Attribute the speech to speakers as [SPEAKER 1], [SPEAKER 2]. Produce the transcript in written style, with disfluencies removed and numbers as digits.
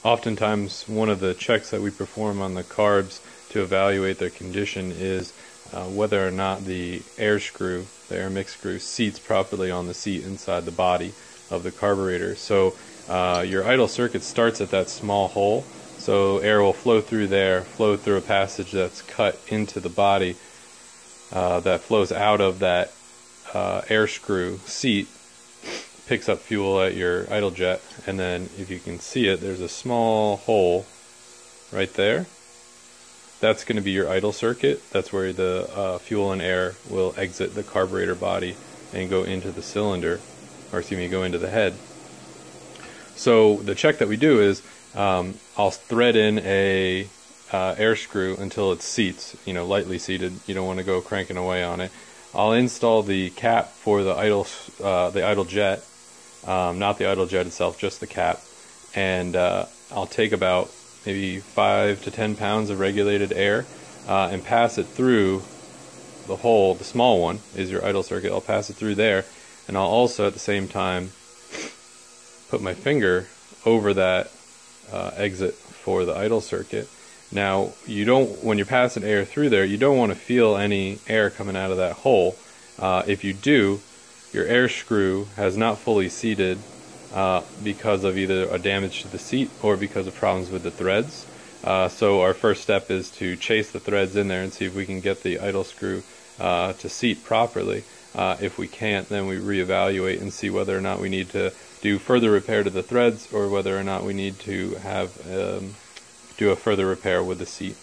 [SPEAKER 1] Oftentimes, one of the checks that we perform on the carbs to evaluate their condition is whether or not the air screw, the air mix screw, seats properly on the seat inside the body of the carburetor. So your idle circuit starts at that small hole, so air will flow through there, flow through a passage that's cut into the body that flows out of that air screw seat, picks up fuel at your idle jet, and then if you can see it, there's a small hole right there. That's going to be your idle circuit. That's where the fuel and air will exit the carburetor body and go into the cylinder, or excuse me, go into the head. So the check that we do is I'll thread in a air screw until it seats, lightly seated. You don't want to go cranking away on it. I'll install the cap for the idle jet, not the idle jet itself, just the cap, and I'll take about maybe 5 to 10 pounds of regulated air and pass it through the hole. The small one is your idle circuit. I'll pass it through there, and I'll also at the same time put my finger over that exit for the idle circuit. Now, when you're passing air through there, you don't want to feel any air coming out of that hole. If you do, your air screw has not fully seated because of either a damage to the seat or because of problems with the threads. So our first step is to chase the threads in there and see if we can get the idle screw to seat properly. If we can't, then we reevaluate and see whether or not we need to do further repair to the threads, or whether or not we need to have do a further repair with the seat.